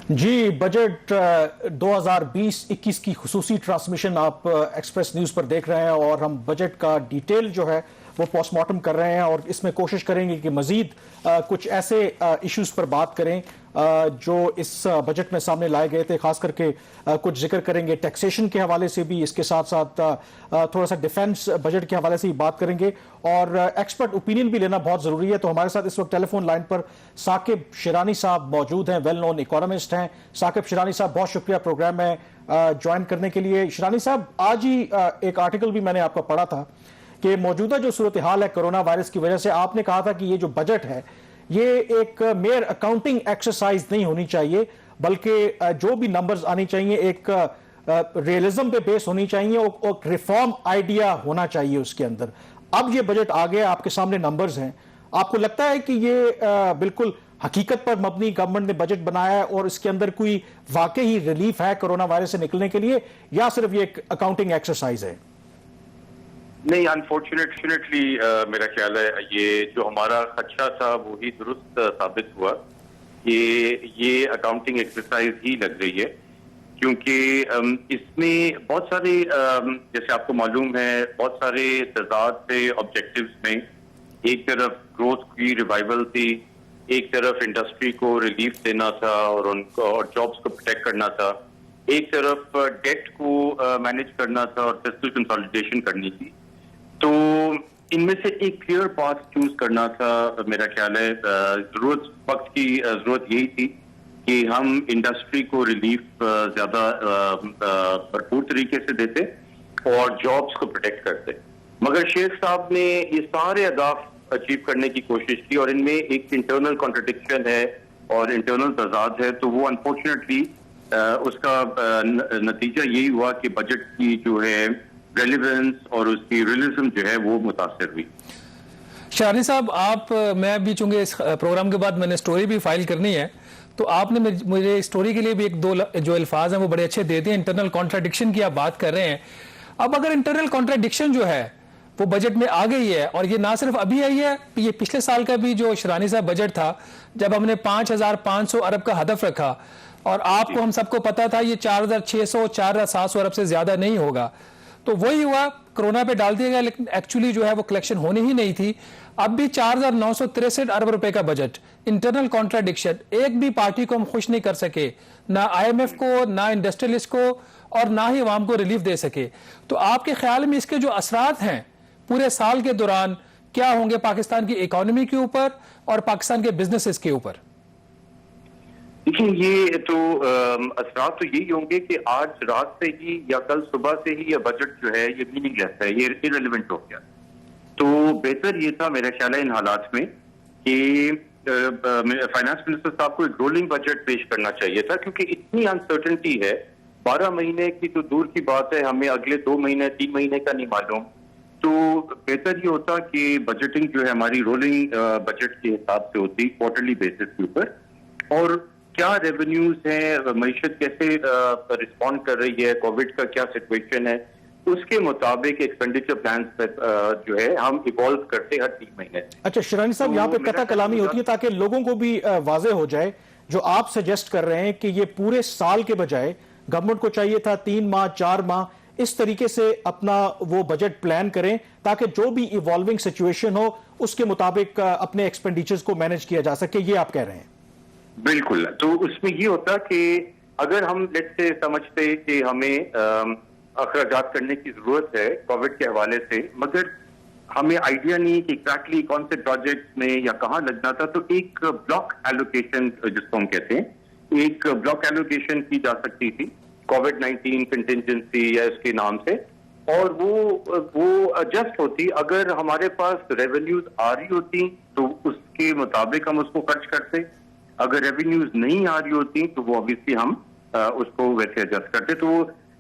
जी, budget 2020-21 की खुसूसी transmission आप express news पर देख रहे हैं और हम बजट का डिटेल जो है वो पोस्टमार्टम कर रहे हैं और इसमें कोशिश करेंगे कि मजीद कुछ ऐसे इश्यूज पर बात करें जो इस बजट में सामने लाए गए थे। खास करके कुछ जिक्र करेंगे टैक्सेशन के हवाले से भी, इसके साथ साथ थोड़ा सा डिफेंस बजट के हवाले से भी बात करेंगे और एक्सपर्ट ओपिनियन भी लेना बहुत जरूरी है। तो हमारे साथ इस वक्त टेलीफोन लाइन पर साकिब शिरानी साहब मौजूद हैं, वेल नोन इकोनॉमिस्ट हैं। साकिब शिरानी साहब, बहुत शुक्रिया प्रोग्राम में ज्वाइन करने के लिए। शिरानी साहब, आज ही एक आर्टिकल भी मैंने आपका पढ़ा था कि मौजूदा जो सूरत हाल है कोरोना वायरस की वजह से, आपने कहा था कि ये जो बजट है ये एक मेयर अकाउंटिंग एक्सरसाइज नहीं होनी चाहिए, बल्कि जो भी नंबर्स आनी चाहिए एक रियलिज्म पे बेस होनी चाहिए और एक रिफॉर्म आइडिया होना चाहिए उसके अंदर। अब ये बजट आ गया, आपके सामने नंबर्स हैं, आपको लगता है कि ये बिल्कुल हकीकत पर मबनी गवर्नमेंट ने बजट बनाया है और इसके अंदर कोई वाकई ही रिलीफ है कोरोना वायरस से निकलने के लिए, या सिर्फ ये एक अकाउंटिंग एक्सरसाइज है? नहीं, अनफॉर्चुनेटली मेरा ख्याल है ये जो हमारा खदशा था वो ही दुरुस्त साबित हुआ। ये अकाउंटिंग एक्सरसाइज ही लग रही है, क्योंकि इसमें बहुत सारे जैसे आपको मालूम है बहुत सारे तजाद थे ऑब्जेक्टिव्स में। एक तरफ ग्रोथ की रिवाइवल थी, एक तरफ इंडस्ट्री को रिलीफ देना था और उनको और जॉब्स को प्रोटेक्ट करना था, एक तरफ डेट को मैनेज करना था और फिस्कल कंसोलिडेशन करनी थी। तो इनमें से एक क्लियर पाथ चूज करना था। मेरा ख्याल है जरूरत वक्त की जरूरत यही थी कि हम इंडस्ट्री को रिलीफ ज्यादा भरपूर तरीके से देते और जॉब्स को प्रोटेक्ट करते। मगर शेख साहब ने ये सारे अहदाफ अचीव करने की कोशिश की और इनमें एक इंटरनल कॉन्ट्रडिक्शन है और इंटरनल तजाद है। तो वो अनफॉर्चुनेटली उसका नतीजा यही हुआ कि बजट की जो है रेलिवेंस और उसकी रियलिज्म जो है वो मुतासिर हुई। शिरानी साहब, मैं भी चूंकि इस प्रोग्राम के बाद मैंने स्टोरी भी फाइल करनी है, तो आपने मुझे स्टोरी के लिए भी एक दो जो अल्फाज हैं वो बड़े अच्छे दे दिए। इंटरनल कॉन्ट्राडिक्शन की आप बात कर रहे हैं। अब अगर इंटरनल कॉन्ट्राडिक्शन जो है वो बजट में आ गई है, और ये ना सिर्फ अभी आई है, ये पिछले साल का भी जो शिरानी साहब बजट था, जब हमने 5,500 अरब का हदफ रखा और आपको हम सबको पता था ये 4,600 4,700 अरब से ज्यादा नहीं होगा, तो वही हुआ, कोरोना पे डाल दिया गया, लेकिन एक्चुअली जो है वो कलेक्शन होनी ही नहीं थी। अब भी 4,963 अरब रुपए का बजट, इंटरनल कॉन्ट्राडिक्शन, एक भी पार्टी को हम खुश नहीं कर सके, ना IMF को, ना इंडस्ट्रियलिस्ट को, और ना ही अवाम को रिलीफ दे सके। तो आपके ख्याल में इसके जो असरात हैं पूरे साल के दौरान क्या होंगे पाकिस्तान की इकोनॉमी के ऊपर और पाकिस्तान के बिजनेसेस के ऊपर? देखिए, ये तो असरात तो यही होंगे कि आज रात से ही या कल सुबह से ही यह बजट जो है ये मीनिंगलेस है, ये इररिलेवेंट हो गया। तो बेहतर ये था मेरा ख्याल है इन हालात में कि फाइनेंस मिनिस्टर साहब को एक रोलिंग बजट पेश करना चाहिए था, क्योंकि इतनी अनसर्टेनिटी है। 12 महीने की तो दूर की बात है, हमें अगले 2 महीने 3 महीने का नहीं मालूम। तो बेहतर ये होता कि बजटिंग जो है हमारी रोलिंग बजट के हिसाब से होती, क्वार्टरली बेसिस के ऊपर, और क्या रेवेन्यूज हैं, मईशत कैसे रिस्पॉन्ड कर रही है, कोविड का क्या सिचुएशन है, उसके मुताबिक एक्सपेंडिचर प्लान जो है हम इवॉल्व करते हर 3 महीने। अच्छा शिरानी साहब, यहाँ पे कथा कलामी होती है ताकि लोगों को भी वाजे हो जाए। जो आप सजेस्ट कर रहे हैं कि ये पूरे साल के बजाय गवर्नमेंट को चाहिए था 3 माह 4 माह इस तरीके से अपना वो बजट प्लान करें, ताकि जो भी इवॉल्विंग सिचुएशन हो उसके मुताबिक अपने एक्सपेंडिचर्स को मैनेज किया जा सके, ये आप कह रहे हैं? बिल्कुल। तो उसमें ये होता कि अगर हम लेट से समझते कि हमें अखराजात करने की जरूरत है कोविड के हवाले से, मगर हमें आइडिया नहीं कि एग्जैक्टली कौन से प्रोजेक्ट में या कहाँ लगना था, तो एक ब्लॉक एलोकेशन जिसको हम कहते हैं, एक ब्लॉक एलोकेशन की जा सकती थी कोविड-19 कंटिजेंसी या इसके नाम से, और वो एडजस्ट होती। अगर हमारे पास रेवेन्यूज आ रही होती तो उसके मुताबिक हम उसको खर्च करते, अगर रेवेन्यूज नहीं आ रही होती तो वो ऑब्वियसली हम उसको वैसे एडजस्ट करते। तो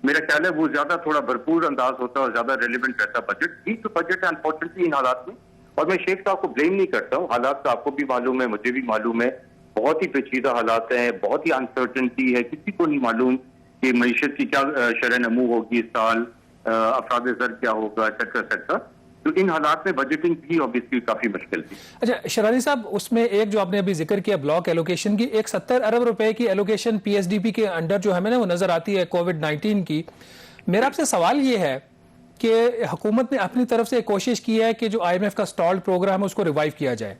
मेरा ख्याल है वो ज्यादा थोड़ा भरपूर अंदाज होता और ज्यादा रेलिवेंट रहता बजट ही। तो बजट है अनफॉर्चुनेटली इन हालात में, और मैं शेख साहब को ब्लेम नहीं करता हूँ, हालात तो आपको भी मालूम है, मुझे भी मालूम है, बहुत ही पेचीदा हालात हैं, बहुत ही अनसर्टेनिटी है, किसी को नहीं मालूम कि मईशत की क्या शरह नमू होगी इस साल, अफराद ज़र क्या होगा, एक्सेट्रा एक्सेट्रा। तो इन हालात में बजटिंग भी ऑब्वियसली काफी मुश्किल थी। अच्छा शरानी साहब, उसमें एक जो आपने अभी जिक्र किया ब्लॉक एलोकेशन की, एक 70 अरब रुपए की एलोकेशन पीएसडीपी के अंडर जो हमें ना वो नजर आती है कोविड-19 की। मेरा आपसे सवाल ये है कि हुकूमत ने अपनी तरफ से कोशिश की है कि जो आईएमएफ का स्टॉल्ड प्रोग्राम है उसको रिवाइव किया जाए,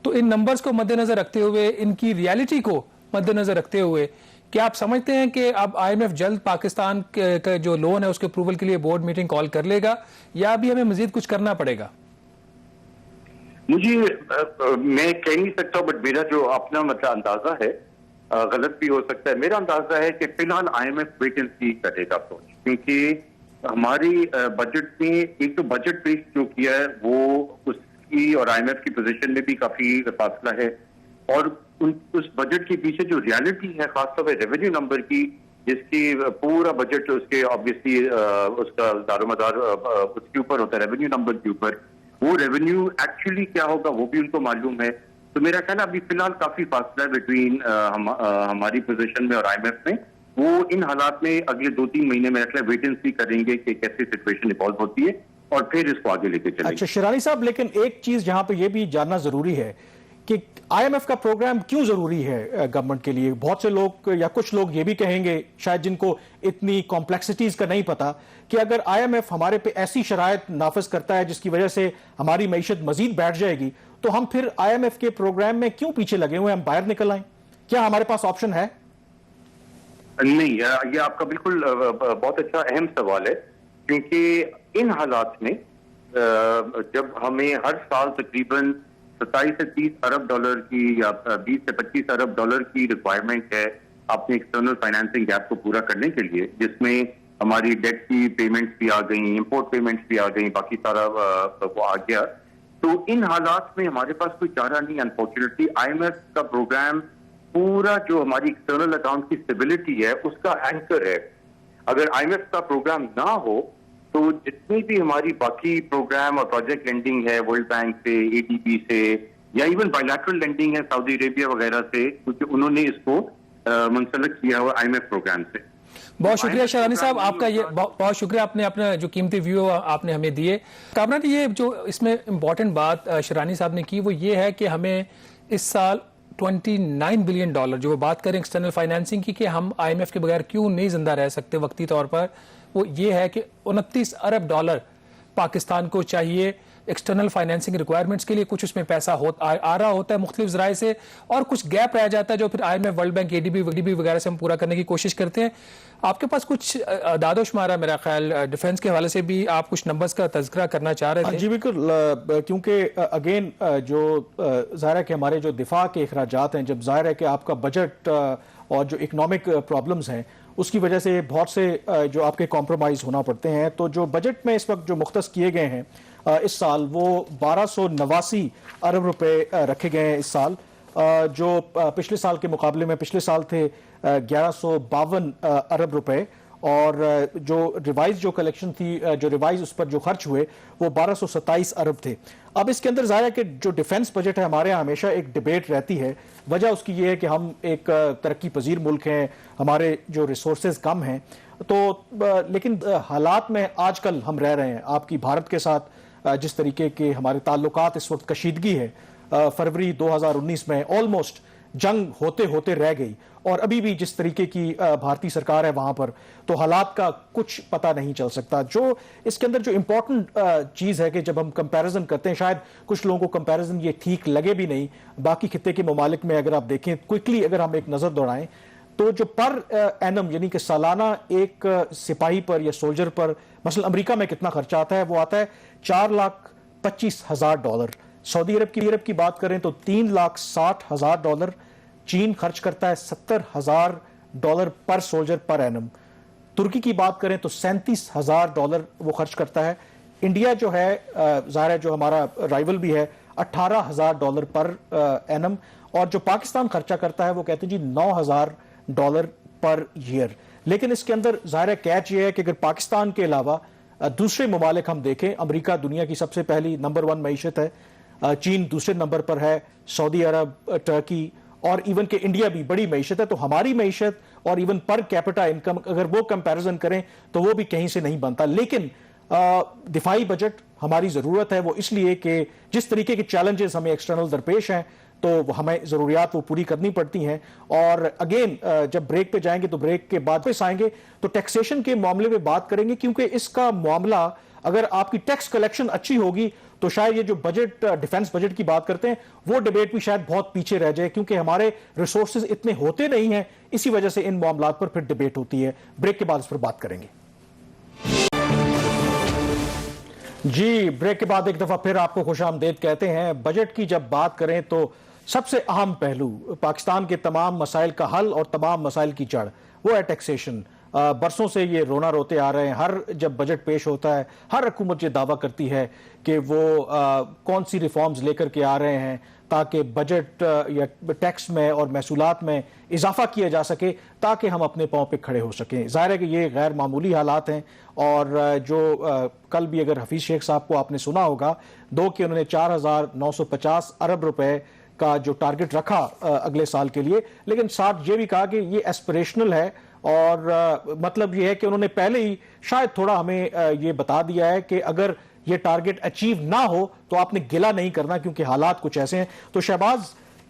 तो इन नंबर्स को मद्देनजर रखते हुए, इनकी रियलिटी को मद्देनजर रखते हुए, क्या आप समझते हैं कि अब आईएमएफ जल्द पाकिस्तान का जो लोन है उसके अप्रूवल के लिए बोर्ड मीटिंग कॉल कर लेगा, या अभी हमें मजीद कुछ करना पड़ेगा? मुझे मैं कह नहीं सकता, बट मेरा जो अपना मतलब अंदाजा है, गलत भी हो सकता है, मेरा अंदाजा है कि फिलहाल आईएमएफ वेट एंड सी करेगा अप्रोच, क्योंकि हमारी बजट में एक तो बजट पेश जो किया है वो उसकी और आईएमएफ की पोजीशन में भी काफी फासला है, और उस बजट के पीछे जो रियलिटी है खासतौर पर रेवेन्यू नंबर की, जिसकी पूरा बजट उसके ऑब्वियसली उसका दारोमदार उसके ऊपर होता है, रेवेन्यू नंबर के ऊपर, वो रेवेन्यू एक्चुअली क्या होगा वो भी उनको मालूम है। तो मेरा ख्याल अभी फिलहाल काफी फासला है बिटवीन हमारी पोजीशन में और आईएमएफ में। वो इन हालात में अगले 2-3 महीने में वेट एंड सी करेंगे कि कैसे सिचुएशन इवॉल्व होती है और फिर इसको आगे लेके चलेंगे। अच्छा शिरानी साहब, लेकिन एक चीज जहां पे ये भी जानना जरूरी है कि आईएमएफ का प्रोग्राम क्यों जरूरी है गवर्नमेंट के लिए। बहुत से लोग या कुछ लोग ये भी कहेंगे, शायद जिनको इतनी कॉम्प्लेक्सिटीज का नहीं पता, कि अगर आईएमएफ हमारे पे ऐसी शराइत नाफिज करता है जिसकी वजह से हमारी मईशत मजीद बैठ जाएगी, तो हम फिर आईएमएफ के प्रोग्राम में क्यों पीछे लगे हुए, हम बाहर निकल आए? क्या हमारे पास ऑप्शन है? नहीं, ये आपका बिल्कुल बहुत अच्छा अहम सवाल है, क्योंकि इन हालात में जब हमें हर साल तकरीबन 27 से 30 अरब डॉलर की या 20 से 25 अरब डॉलर की रिक्वायरमेंट है अपने एक्सटर्नल फाइनेंसिंग गैप को पूरा करने के लिए, जिसमें हमारी डेट की पेमेंट्स भी आ गई, इंपोर्ट पेमेंट्स भी आ गई, बाकी सारा वो आ गया। तो इन हालात में हमारे पास कोई चारा नहीं। अनफॉर्चुनेटली आईएमएफ का प्रोग्राम पूरा जो हमारी एक्सटर्नल अकाउंट की स्टेबिलिटी है उसका एंकर है। अगर आईएमएफ का प्रोग्राम ना हो तो जितनी भी हमारी बाकी प्रोग्राम और प्रोजेक्ट लेंडिंग है वर्ल्ड बैंक से, एडीबी से, या इवन बायलैटरल लेंडिंग है सऊदी अरेबिया वगैरह से, क्योंकि उन्होंने इसको मुंसलिक किया हुआ आईएमएफ प्रोग्राम से। बहुत शुक्रिया शरानी साहब, आपका ये बहुत शुक्रिया, आपने अपना जो कीमती व्यू आपने हमें दिए। कामरान, ये जो इसमें इंपॉर्टेंट बात शरानी साहब ने की वो ये है कि हमें इस साल 29 बिलियन डॉलर जो बात करें एक्सटर्नल फाइनेंसिंग की, कि हम आईएमएफ के बगैर क्यों नहीं जिंदा रह सकते वक्ती तौर पर, वो ये है कि 29 अरब डॉलर पाकिस्तान को चाहिए एक्सटर्नल फाइनेंसिंग रिक्वायरमेंट्स के लिए। कुछ उसमें पैसा आ रहा होता है मुख्तलिफ ज़राए से, और कुछ गैप रह जाता है जो फिर आईएमएफ, वर्ल्ड बैंक, एडीबी वगैरह से हम पूरा करने की कोशिश करते हैं। आपके पास कुछ दादो शुमारा, मेरा ख्याल डिफेंस के हवाले से भी आप कुछ नंबर्स का तज़किरा करना चाह रहे थे। जी बिल्कुल, क्योंकि अगेन जो ज़ाहिर है कि हमारे जो दिफा के अखराजात हैं, जब ज़ाहिर है कि आपका बजट और जो इकनॉमिक प्रॉब्लम्स हैं उसकी वजह से बहुत से जो आपके कॉम्प्रोमाइज़ होना पड़ते हैं, तो जो बजट में इस वक्त जो मुख्तस किए गए हैं इस साल वो 1289 अरब रुपए रखे गए हैं इस साल, जो पिछले साल के मुकाबले में पिछले साल थे 1152 अरब रुपए, और जो रिवाइज जो कलेक्शन थी, जो रिवाइज उस पर जो खर्च हुए वो 1227 अरब थे। अब इसके अंदर ज़ाहिर है कि जो डिफेंस बजट है हमारे यहाँ हमेशा एक डिबेट रहती है। वजह उसकी ये है कि हम एक तरक्की पजीर मुल्क हैं, हमारे जो रिसोर्सेज कम हैं, तो लेकिन हालात में आजकल हम रह रहे हैं, आपकी भारत के साथ जिस तरीके के हमारे ताल्लुकात इस वक्त कशीदगी है, फरवरी 2019 में ऑलमोस्ट जंग होते होते रह गई, और अभी भी जिस तरीके की भारतीय सरकार है वहां पर, तो हालात का कुछ पता नहीं चल सकता। जो इसके अंदर जो इंपॉर्टेंट चीज है कि जब हम कंपैरिजन करते हैं, शायद कुछ लोगों को कंपैरिजन ये ठीक लगे भी नहीं, बाकी खित्ते के ममालिक में अगर आप देखें क्विकली, अगर हम एक नजर दौड़ाएं, तो जो पर एनम यानी कि सालाना एक सिपाही पर या सोल्जर पर मसलन अमेरिका में कितना खर्चा आता है, वो आता है $4,25,000। सऊदी अरब की बात करें तो $3,60,000। चीन खर्च करता है $70,000 पर सोल्जर पर एनम। तुर्की की बात करें तो $37,000 वो खर्च करता है। इंडिया जो है ज़ाहिर है जो हमारा राइवल भी है, $18,000 पर एनम, और जो पाकिस्तान खर्चा करता है वो कहते हैं जी $9,000 पर ईयर। लेकिन इसके अंदर ज़ाहिर है कैच ये है कि अगर पाकिस्तान के अलावा दूसरे ममालिक हम देखें, अमेरिका दुनिया की सबसे पहली नंबर 1 मईशत है, चीन दूसरे नंबर पर है, सऊदी अरब, टर्की और इवन के इंडिया भी बड़ी मईशत है। तो हमारी मईशत और इवन पर कैपिटा इनकम अगर वो कंपैरिजन करें तो वो भी कहीं से नहीं बनता। लेकिन दिफाई बजट हमारी ज़रूरत है, वो इसलिए कि जिस तरीके के चैलेंजेस हमें एक्सटर्नल दरपेश हैं तो हमें ज़रूरियात वो पूरी करनी पड़ती हैं। और अगेन जब ब्रेक पे जाएंगे तो ब्रेक के बाद वापस आएंगे तो टैक्सेशन के मामले में बात करेंगे, क्योंकि इसका मामला अगर आपकी टैक्स कलेक्शन अच्छी होगी तो शायद ये जो बजट डिफेंस बजट की बात करते हैं वो डिबेट भी शायद बहुत पीछे रह जाए, क्योंकि हमारे रिसोर्सेज इतने होते नहीं हैं, इसी वजह से इन मामलात पर फिर डिबेट होती है। ब्रेक के बाद इस पर बात करेंगे। जी, ब्रेक के बाद एक दफा फिर आपको खुशामदीद कहते हैं। बजट की जब बात करें तो सबसे अहम पहलू पाकिस्तान के तमाम मसाइल का हल और तमाम मसाइल की जड़ वो है टैक्सेशन। बरसों से ये रोना रोते आ रहे हैं। हर जब बजट पेश होता है हर हुकूमत ये दावा करती है कि वो कौन सी रिफॉर्म्स लेकर के आ रहे हैं ताकि बजट या टैक्स में और महसूलात में इजाफा किया जा सके ताकि हम अपने पाँव पे खड़े हो सकें। ज़ाहिर है कि ये गैर मामूली हालात हैं। और जो कल भी अगर हफीज़ शेख साहब को आपने सुना होगा कि उन्होंने 4,950 अरब रुपए का जो टारगेट रखा अगले साल के लिए, लेकिन साथ ये भी कहा कि ये एस्पिरेशनल है। और मतलब ये है कि उन्होंने पहले ही शायद थोड़ा हमें ये बता दिया है कि अगर ये टारगेट अचीव ना हो तो आपने गिला नहीं करना, क्योंकि हालात कुछ ऐसे हैं। तो शहबाज,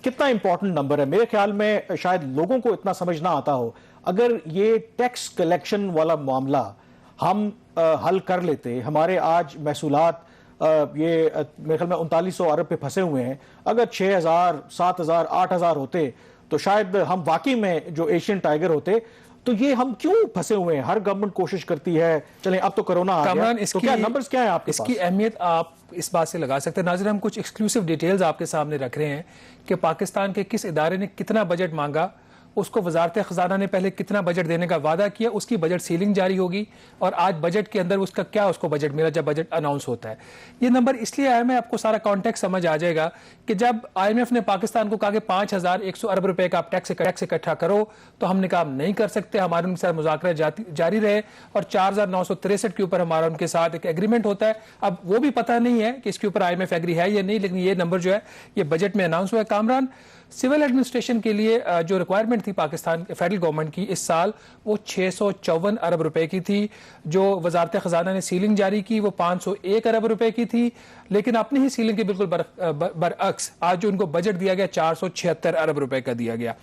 कितना इंपॉर्टेंट नंबर है? मेरे ख्याल में शायद लोगों को इतना समझ ना आता हो। अगर ये टैक्स कलेक्शन वाला मामला हम हल कर लेते, हमारे आज महसूलात ये मेरे ख्याल में 3900 अरब पे फंसे हुए हैं, अगर 6000, 7000, 8000 होते तो शायद हम वाकई में जो एशियन टाइगर होते। तो ये हम क्यों फंसे हुए हैं? हर गवर्नमेंट कोशिश करती है, चलें अब तो कोरोना आ गया, तो क्या नंबर्स क्या है आपके पास? इसकी अहमियत आप इस बात से लगा सकते हैं। नाज़रीन, हम कुछ एक्सक्लूसिव डिटेल्स आपके सामने रख रहे हैं कि पाकिस्तान के किस इदारे ने कितना बजट मांगा, उसको वजारत खजाना ने पहले कितना बजट देने का वादा किया, उसकी बजट सीलिंग जारी होगी और आज बजट के अंदर उसका क्या उसको बजट मिला जब बजट अनाउंस होता है। ये नंबर इसलिए आया, मैं आपको सारा कॉन्टेक्स्ट समझ आ जाएगा कि जब IMF ने पाकिस्तान को कहा कि 5100 अरब रुपए का आप टैक्स इकट्ठा करो, तो हमने कहा हम नहीं कर सकते। हमारे उनके साथ मुज़ाकरा जारी रहे और 4963 के ऊपर हमारा उनके साथ एक एग्रीमेंट होता है। अब वो भी पता नहीं है कि इसके ऊपर IMF एग्री है या नहीं, लेकिन ये नंबर जो है ये बजट में अनाउंस हुआ है। कामरान, सिविल एडमिनिस्ट्रेशन के लिए जो रिक्वायरमेंट थी पाकिस्तान फेडरल गवर्नमेंट की इस साल वो 654 अरब रुपए की थी। जो वजारत खजाना ने सीलिंग जारी की वो 501 अरब रुपए की थी, लेकिन अपनी ही सीलिंग के बिल्कुल बरअक्स आज जो उनको बजट दिया गया 476 अरब रुपए का दिया गया।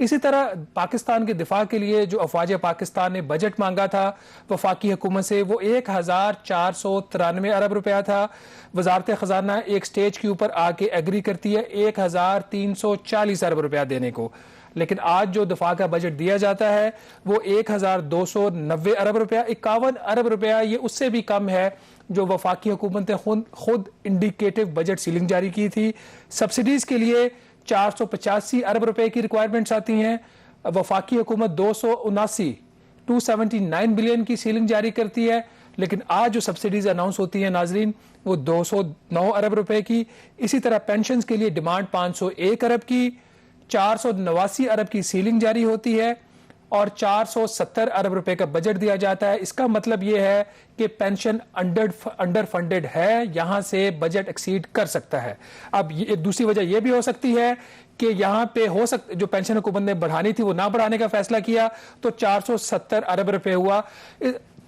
इसी तरह पाकिस्तान के दिफा के लिए जो अफवाज पाकिस्तान ने बजट मांगा था वफाकी हुकूमत से वो 1493 अरब रुपया था। वजारत खजाना एक स्टेज के ऊपर आके एग्री करती है 1340 अरब रुपया देने को, लेकिन आज जो दफा का बजट दिया जाता है वो 1290 अरब रुपया, 51 अरब रुपया ये उससे भी कम है जो वफाकी हुकूमत ने खुद इंडिकेटिव बजट सीलिंग जारी की थी। सब्सिडीज के लिए 485 अरब रुपए की रिक्वायरमेंट्स आती हैं। वफाकी हुकूमत 279 बिलियन की सीलिंग जारी करती है, लेकिन आज जो सब्सिडीज अनाउंस होती हैं नाजरीन वो 209 अरब रुपए की। इसी तरह पेंशन के लिए डिमांड 501 अरब की, 489 अरब की सीलिंग जारी होती है और 470 अरब रुपए का बजट दिया जाता है। इसका मतलब यह है कि पेंशन अंडर फंडेड है, यहां से बजट एक्सीड कर सकता है। अब ये दूसरी वजह यह भी हो सकती है कि यहां पे हो सकता जो पेंशन हुकूमत ने बढ़ानी थी वो ना बढ़ाने का फैसला किया तो 470 अरब रुपए हुआ।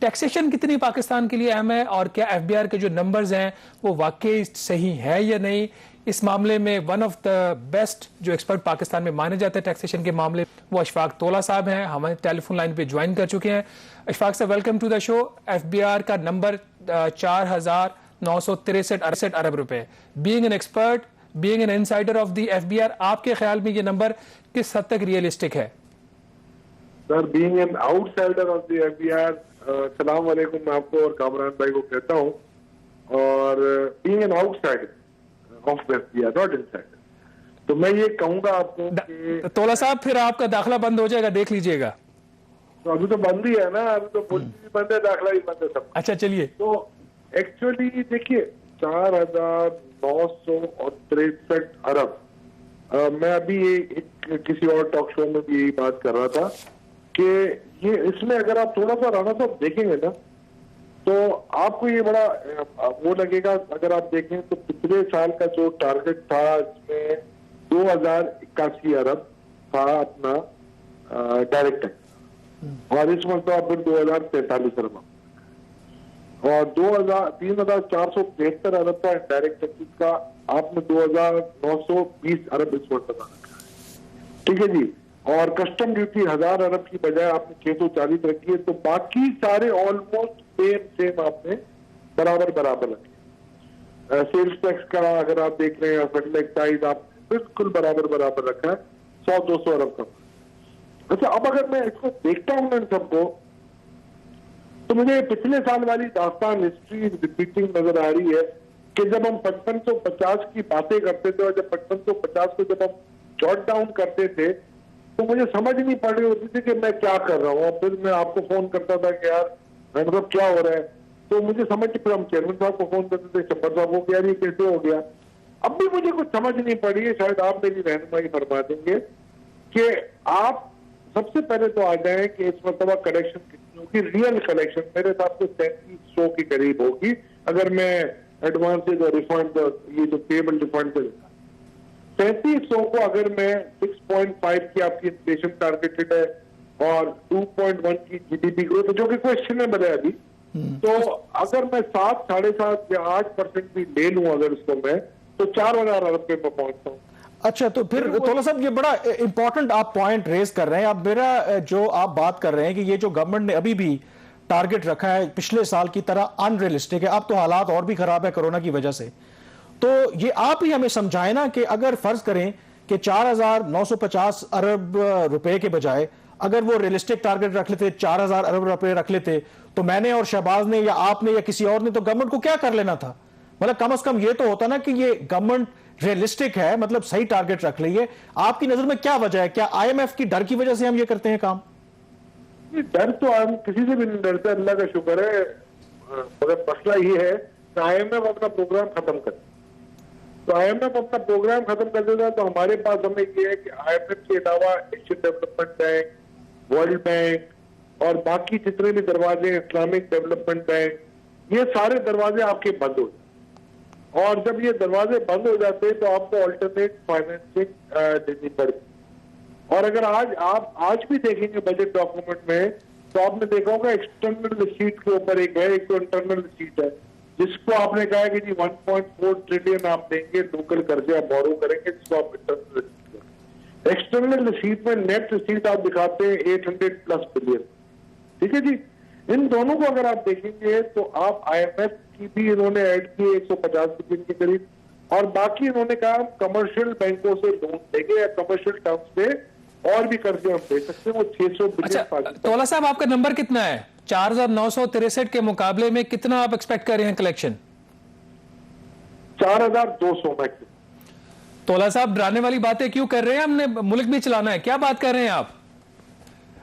टैक्सेशन कितनी पाकिस्तान के लिए अहम है और क्या FBR के जो नंबर्स हैं वो वाकई सही है या नहीं, इस मामले में वन ऑफ द बेस्ट जो एक्सपर्ट पाकिस्तान में माने जाते हैं टैक्सेशन के मामले वो अशफाक तोला साहब हैं, हमारे टेलीफोन लाइन पे ज्वाइन कर चुके हैं। अशफाक साहब, welcome to the show. FBR का नंबर 4963 अरब रुपए। Being an expert, being an insider of the FBR, आपके ख्याल में ये नंबर किस हद तक रियलिस्टिक है? Sir, being an outsider of the FBR, सलाम वालेकुम, मैं आपको और कामरान भाई को कहता हूँ, और being an outsider of FBR, not insider, तो मैं ये कहूंगा आपको कि तोला साहब फिर आपका दाखिला बंद हो जाएगा, देख लीजिएगा। तो अभी तो बंद ही है ना, अभी तो पुलिस भी बंद है, दाखिला भी बंद है, सब। अच्छा, चलिए। तो एक्चुअली देखिए 4963 अरब, मैं अभी किसी और टॉक शो में भी यही बात कर रहा था कि ये इसमें अगर आप थोड़ा सा राणा साहब देखेंगे ना तो आपको ये बड़ा वो लगेगा। अगर आप देखें तो पिछले साल का जो टारगेट था इसमें 2081 अरब था अपना डायरेक्ट टैक्स, और इस वक्त तो आप 2043 अरब। और 3,473 अरब का डायरेक्ट टैक्सेस का आपने 2,920 अरब इस वक्त बता रखा है, ठीक है जी। और कस्टम ड्यूटी 1,000 अरब की बजाय आपने 640 रखी है, तो बाकी सारे ऑलमोस्ट सेम आपने बराबर रखे। सेल्स टैक्स का अगर आप देख रहे हैं, फेडरल एक्साइज आप बिल्कुल बराबर रखा है, 100-200 अरब का। अच्छा, अब अगर मैं इसको देखता हूं इन सबको, तो मुझे पिछले साल वाली दास्तान हिस्ट्री रिपीटिंग नजर आ रही है कि जब हम 5550 की बातें करते थे और जब 5550 को जब हम जॉट डाउन करते थे, तो मुझे समझ नहीं पड़ रही होती थी कि मैं क्या कर रहा हूँ। और फिर मैं आपको फोन करता था कि यार मतलब क्या हो रहा है, तो मुझे समझ नहीं, फिर हम चेयरमैन साहब को फोन करते थे, शब्बर साहब को, यार ये कैसे हो गया। अब भी मुझे कुछ समझ नहीं पड़ी है, शायद आप मेरी रहनुमाई फरमा देंगे कि आप सबसे पहले तो आ जाए कि इस मरतबा कलेक्शन कितनी होगी। रियल कलेक्शन मेरे हिसाब से 3700 के करीब होगी, अगर मैं एडवांसेज और रिफंड, ये जो पेबल रिफंड से 3700 को अगर मैं 6.5 की आपकी इन्फ्लेशन टारगेटेड है और 2.1 की जीडीपी ग्रोथ, जो कि क्वेश्चनेबल है अभी, तो अगर मैं 7, 7.5 या 8% भी ले लूं अगर इसको मैं, तो 4,000 अरब पे मैं पहुंचता हूँ। अच्छा, तो फिर तोला साहब ये बड़ा इंपॉर्टेंट आप पॉइंट रेज कर रहे हैं। अब मेरा जो आप बात कर रहे हैं कि ये जो गवर्नमेंट ने अभी भी टारगेट रखा है पिछले साल की तरह अनरियलिस्टिक है। अब तो हालात और भी खराब है कोरोना की वजह से, तो ये आप ही हमें समझाएं ना कि अगर फर्ज करें कि 4,950 अरब रुपए के बजाय अगर वो रियलिस्टिक टारगेट रख लेते, 4,000 अरब रुपए रख लेते, तो मैंने और शहबाज ने या आपने या किसी और ने तो गवर्नमेंट को क्या कर लेना था। मतलब कम से कम ये तो होता ना कि ये गवर्नमेंट रियलिस्टिक है, मतलब सही टारगेट रख रही है। आपकी नजर में क्या वजह है? क्या IMF की डर की वजह से हम ये करते हैं काम? डर तो हम किसी से भी नहीं डरते, अल्लाह का शुक्र है, मगर मसला ये है कि IMF अपना प्रोग्राम खत्म कर, तो IMF अपना प्रोग्राम खत्म कर देता, तो हमारे पास हमें ये है कि IMF के अलावा Asian development bank, world bank और बाकी जितने भी दरवाजे, इस्लामिक डेवलपमेंट बैंक, ये सारे दरवाजे आपके बंद हो जाते। और जब ये दरवाजे बंद हो जाते हैं तो आपको अल्टरनेट फाइनेंसिंग देनी पड़ती। और अगर आप आज भी देखेंगे बजट डॉक्यूमेंट में, तो आपने देखा होगा एक्सटर्नल रिसीट के ऊपर एक है, एक तो इंटरनल रिसीट है, जिसको आपने कहा है कि जी 1.4 ट्रिलियन आप देंगे लोकल कर्जे आप बोरो करेंगे, जिसको आप इंटरनल रिसीट। एक्सटर्नल रिसीट में नेट रिसीट आप दिखाते हैं 800+ बिलियन, ठीक है जी। इन दोनों को अगर आप देखेंगे तो आप IMF की भी इन्होंने ऐड की 150 बिलियन के करीब, और बाकी इन्होंने कहा कमर्शियल बैंकों से लोन देंगे या कमर्शियल टर्म्स पे और भी कर्जे हम दे सकते हैं, वो 600 बिलियन। अच्छा, तोला साहब आपका नंबर कितना है? 4,963 के मुकाबले में कितना आप एक्सपेक्ट कर रहे हैं कलेक्शन? 4,200 मैक्सिमम। तोला साहब डराने वाली बातें क्यों कर रहे हैं? हमने मुल्क भी चलाना है, क्या बात कर रहे हैं आप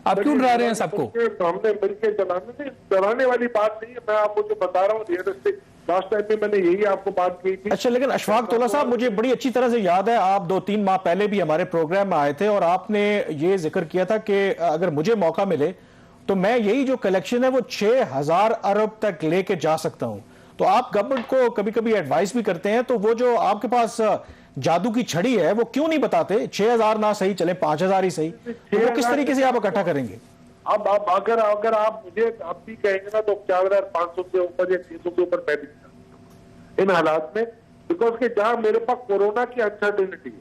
क्यों डरा रहे हैं सबको? हमने मिलकर चलाने, डराने वाली बात नहीं है, मैं आपको जो बता रहा हूँ रियलिस्टिक। लास्ट टाइम पे मैंने यही आपको बात की थी। अच्छा, लेकिन अशफाक तोला साहब, मुझे बड़ी अच्छी तरह से याद है, आप 2-3 माह पहले भी हमारे प्रोग्राम में आए थे और आपने ये जिक्र किया था कि अगर मुझे मौका मिले तो मैं यही जो कलेक्शन है वो 6,000 अरब तक लेके जा सकता हूं। तो आप गवर्नमेंट को कभी कभी एडवाइस भी करते हैं, तो वो जो आपके पास जादू की छड़ी है वो क्यों नहीं बताते? 6,000 ना सही चले, 5,000 ही सही, तो वो किस तरीके से आप इकट्ठा करेंगे? अब अगर आप मुझे आप भी कहेंगे ना, तो 4,500 से ऊपर या 600 से ऊपर मैं भी इन हालात में, बिकॉज के जहां मेरे पास कोरोना की अनसर्टेनिटी है।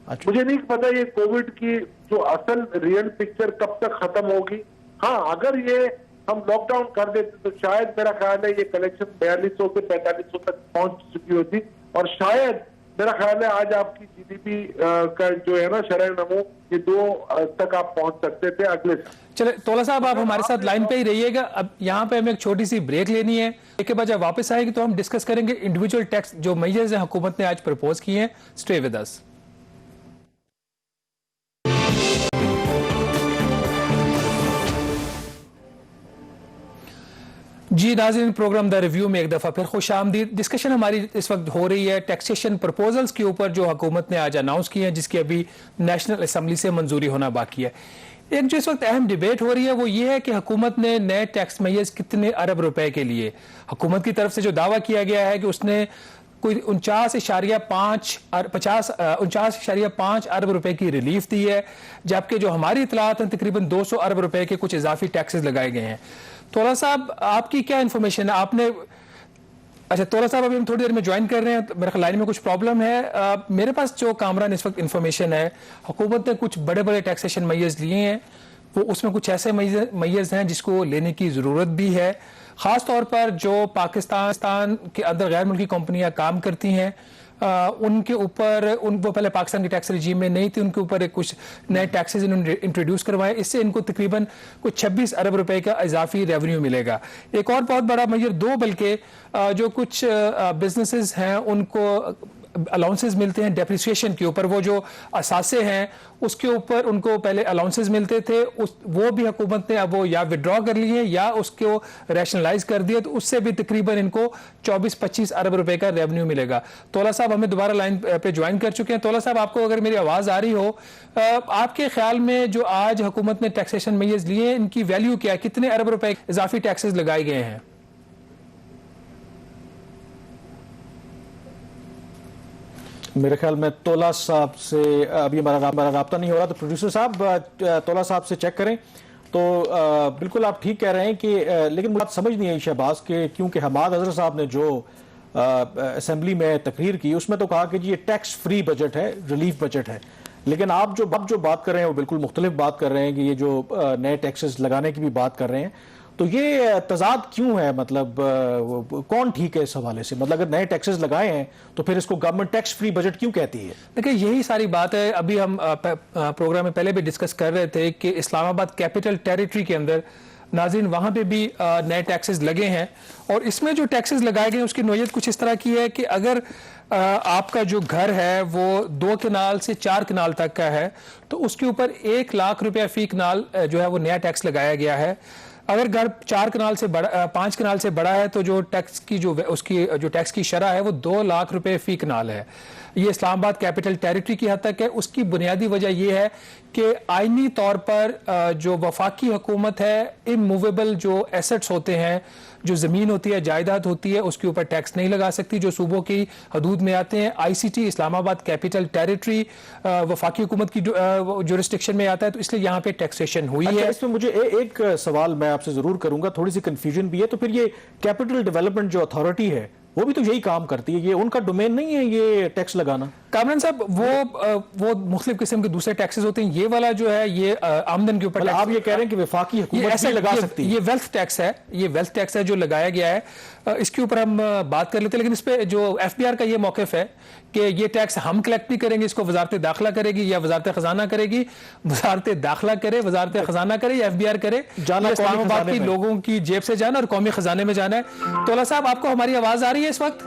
अच्छा। मुझे नहीं पता ये कोविड की जो असल रियल पिक्चर कब तक खत्म होगी। हाँ, अगर ये हम लॉकडाउन कर देते तो शायद मेरा ख्याल है ये कलेक्शन 4200 से 4500 तक पहुंच चुकी होती, और शायद मेरा ख्याल है आज आपकी जीडीपी का जो है ना शरह नमो, ये 2 तक आप पहुंच सकते थे अगले साल। चले तोला साहब, आप हमारे साथ लाइन पे ही रहिएगा। अब यहाँ पे हमें एक छोटी सी ब्रेक लेनी है, एक के बाद जब वापस आएगी तो हम डिस्कस करेंगे इंडिविजुअल टैक्स जो मेजर्स हैं हुकूमत ने आज प्रपोज किए हैं। Stay with us. जी नाज़रीन, प्रोग्राम द रिव्यू में एक दफ़ा फिर खुश आमदीद। डिस्कशन हमारी इस वक्त हो रही है टैक्सेशन प्रपोजल्स के ऊपर जो हुकूमत ने आज अनाउंस किए हैं, जिसकी अभी नेशनल असम्बली से मंजूरी होना बाकी है। एक जो इस वक्त अहम डिबेट हो रही है वो ये है कि हुकूमत ने नए टैक्स मेजर्स कितने अरब रुपए के लिए, हुकूमत की तरफ से जो दावा किया गया है कि उसने कोई 49.5 अरब रुपए की रिलीफ दी है, जबकि जो हमारी इतलात हैं तकरीबन 200 अरब रुपए के कुछ इजाफी टैक्सेस लगाए गए हैं। तोला साहब आपकी क्या इन्फॉर्मेशन है? आपने अच्छा तोला साहब अभी हम थोड़ी देर में ज्वाइन कर रहे हैं, तो मेरे ख्याल लाइन में कुछ प्रॉब्लम है। मेरे पास जो कामरान इस वक्त इन्फॉर्मेशन है, हुकूमत ने कुछ बड़े बड़े टैक्सेशन मेजर्स लिए हैं, वो उसमें कुछ ऐसे मेजर्स हैं जिसको लेने की ज़रूरत भी है। ख़ास तौर पर जो पाकिस्तान के अंदर गैर मुल्की कंपनियां काम करती हैं, उनके ऊपर वो पहले पाकिस्तान के टैक्स रिजीम में नहीं थी, उनके ऊपर कुछ नए टैक्सेस इन्होंने इंट्रोड्यूस करवाए। इससे इनको तकरीबन कुछ 26 अरब रुपए का इजाफी रेवेन्यू मिलेगा। एक और बहुत बड़ा मेजर, दो बल्कि, जो कुछ बिजनेसेस हैं उनको अलाउंसेस मिलते हैं डेप्रिसिएशन के ऊपर, वो जो असासे हैं उसके ऊपर उनको पहले अलाउंसेस मिलते थे, वो भी हुकूमत ने अब वो या विड्रॉ कर लिए या उसको रैशनलाइज कर दिया, तो उससे भी तकरीबन इनको 24-25 अरब रुपए का रेवेन्यू मिलेगा। तोला साहब हमें दोबारा लाइन पे ज्वाइन कर चुके हैं। तोला साहब, आपको अगर मेरी आवाज आ रही हो, आपके ख्याल में जो आज हुकूमत ने टैक्सेशन मेजर्स लिए हैं, इनकी वैल्यू क्या है? कितने अरब रुपए इजाफी टैक्सेस लगाए गए हैं? मेरे ख्याल में तोला साहब से अभी हमारा राब्ता नहीं हो रहा, तो प्रोड्यूसर साहब तोला साहब से चेक करें। तो बिल्कुल आप ठीक कह रहे हैं कि लेकिन मुझे बात समझ नहीं आई शहबाज के, क्योंकि हमाद अजहर साहब ने जो असेंबली में तकरीर की उसमें तो कहा कि जी ये टैक्स फ्री बजट है, रिलीफ बजट है, लेकिन आप जो बात कर रहे हैं वो बिल्कुल मुख्तलिफ बात कर रहे हैं कि ये जो नए टैक्सेस लगाने की भी बात कर रहे हैं। तो ये तजाद क्यों है? मतलब कौन ठीक है इस हवाले से? मतलब अगर नए टैक्सेस लगाए हैं तो फिर इसको गवर्नमेंट टैक्स फ्री बजट क्यों कहती है? देखिए, यही सारी बात है। अभी हम प्रोग्राम में पहले भी डिस्कस कर रहे थे कि इस्लामाबाद कैपिटल टेरिटरी के अंदर, नाज़रीन, वहां पे भी नए टैक्सेस लगे हैं, और इसमें जो टैक्सेस लगाए गए हैं उसकी नोयत कुछ इस तरह की है कि अगर आपका जो घर है वो 2 कनाल से 4 कनाल तक का है, तो उसके ऊपर 1 लाख रुपया फी कनाल जो है वो नया टैक्स लगाया गया है। अगर घर 4 कनाल से बड़ा, 5 कनाल से बड़ा है, तो जो टैक्स की उसकी जो टैक्स की शरह है वो 2 लाख रुपए फी कनाल है। ये इस्लामाबाद कैपिटल टेरिटरी की हद तक है। उसकी बुनियादी वजह यह है कि आईनी तौर पर जो वफाकी हुकूमत है, इमूवेबल जो एसेट्स होते हैं, जो ज़मीन होती है, जायदाद होती है, उसके ऊपर टैक्स नहीं लगा सकती जो सूबों की हदूद में आते हैं। ICT इस्लामाबाद कैपिटल टेरिटरी वफाकी हुकूमत की जुरिस्डिक्शन में आता है, तो इसलिए यहाँ पे टैक्सेशन हुई है। इसमें मुझे एक सवाल मैं आपसे जरूर करूंगा, थोड़ी सी कंफ्यूजन भी है। तो फिर ये कैपिटल डेवलपमेंट जो अथॉरिटी है वो भी तो यही काम करती है, ये उनका डोमेन नहीं है ये टैक्स लगाना? कामरान साहब, वो मुख्तलिफ किस्म के दूसरे टैक्सेस होते हैं। ये वाला जो है ये आमदन के ऊपर, आप ये कह रहे हैं कि वफाकी हुकूमत भी लगा सकती है? ये वेल्थ टैक्स है, ये वेल्थ टैक्स है जो लगाया गया है। इसके ऊपर हम बात कर लेते हैं, लेकिन इस पे जो FBR का ये मौक़िफ़ है कि ये टैक्स हम कलेक्ट नहीं करेंगे, इसको वजारत दाखिला करेगी या वजारत खजाना करेगी। वजारत दाखिला करे, वजारत खजाना करे या FBR करे, जाना इस्लामाबाद की लोगों की जेब से जाना और कौमी खजाने में जाना है। तोला साहब, आपको हमारी आवाज आ रही है इस वक्त?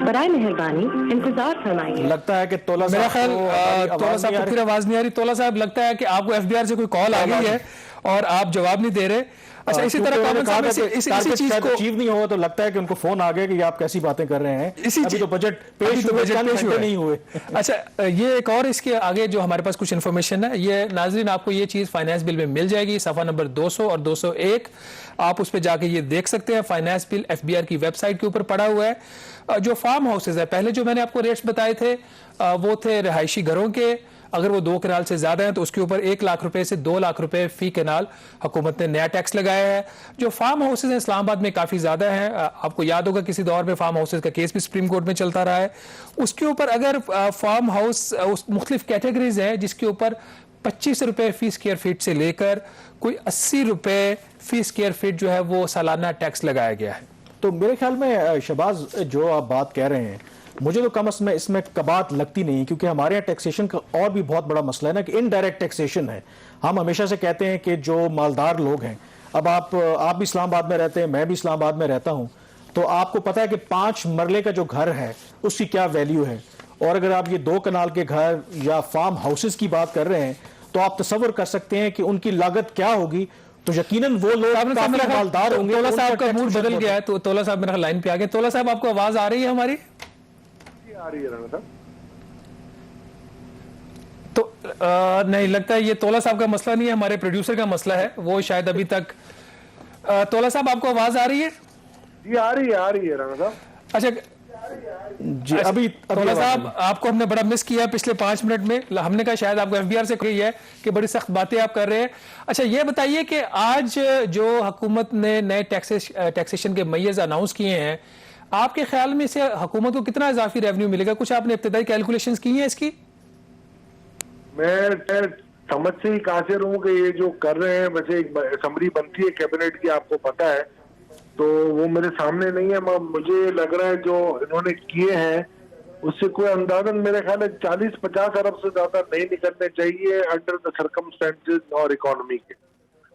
बराए मेहरबानी इंतजार फरमाइए। लगता है कि तोला मेरा ख्याल तोला साहब को फिर आवाज नहीं आ रही। तोला साहब, लगता है कि आपको FBR से कोई कॉल आ गई है और आप जवाब नहीं दे रहे। अच्छा, इसी तरह इसी चीज को अचीव नहीं हुआ तो लगता है कि उनको फोन आ गया कि आप कैसी बातें कर रहे हैं, अभी तो बजट पेश नहीं हुए। अच्छा, ये एक और इसके आगे जो हमारे पास कुछ इन्फॉर्मेशन है, ये नाजरीन आपको ये चीज फाइनेंस बिल में मिल जाएगी, सफा नंबर 200 और 201, आप उस पर जाके ये देख सकते हैं। फाइनेंस बिल FBR की वेबसाइट के ऊपर पड़ा हुआ है। जो फार्म हाउसेज है, पहले जो मैंने आपको रेट्स बताए थे वो थे रिहायशी घरों के, अगर वो 2 कनाल से ज्यादा है तो उसके ऊपर 1 लाख रुपए से 2 लाख रुपए फी कनाल हुकूमत ने नया टैक्स लगाया है। जो फार्म हाउसेज हैं इस्लामाबाद में काफी ज्यादा हैं, आपको याद होगा किसी दौर में फार्म हाउसेज का केस भी सुप्रीम कोर्ट में चलता रहा है। उसके ऊपर अगर फार्म हाउस मुख्तलिफ कैटेगरीज है जिसके ऊपर 25 रुपए फी स्क्वायर फीट से लेकर कोई 80 रुपए फी स्क्वायर फीट जो है वो सालाना टैक्स लगाया गया है। तो मेरे ख्याल में शहबाज जो आप बात कह रहे हैं, मुझे तो कम इसमें कबात लगती नहीं, क्योंकि हमारे यहाँ टैक्सेशन का और भी बहुत बड़ा मसला है ना कि इनडायरेक्ट टैक्सेशन है। हम हमेशा से कहते हैं कि जो मालदार लोग हैं, अब आप भी इस्लामाबाद में रहते हैं, मैं भी इस्लामाबाद में रहता हूँ, तो आपको पता है कि 5 मरले का जो घर है उसकी क्या वैल्यू है। और अगर आप ये 2 कनाल के घर या फार्म हाउसेस की बात कर रहे हैं तो आप तसव्वुर कर सकते हैं कि उनकी लागत क्या होगी। तो यकीनन वो लोग काफी मालदार होंगे। तोला साहब का मूड बदल गया है, तो तोला साहब मेरा लाइन पे आ गए। तोला साहब, आपको आवाज आ रही है हमारी? आ रही है राणा साहब। तो नहीं लगता है ये तोला साहब का मसला नहीं है, हमारे प्रोड्यूसर का मसला है, वो शायद अभी तक। तोला साहब, आपको आवाज आ रही है? जी आ रही है राणा साहब। अच्छा जी अभी तोला साहब आपको हमने बड़ा मिस किया पिछले 5 मिनट में। हमने कहा शायद आपको एफबीआर से कही है कि बड़ी सख्त बातें आप कर रहे हैं। अच्छा ये बताइए कि आज जो हुकूमत ने नए टैक्सेशन के मय्यज अनाउंस किए हैं, आपके ख्याल में इससे हुकूमत को कितना इजाफी रेवेन्यू मिलेगा? कुछ आपने इब्तदाई कैलकुलेशंस की हैं इसकी? मैं समझ से ही कासिर हूँ कि ये जो कर रहे हैं, वैसे एक समरी बनती है कैबिनेट की, आपको पता है, तो वो मेरे सामने नहीं है। मुझे लग रहा है जो इन्होंने किए हैं उससे कोई अंदाजन मेरे ख्याल है 40-50 अरब से ज्यादा नहीं निकलने चाहिए अंडर द सर्कमस्टेंसेस और इकोनॉमी के।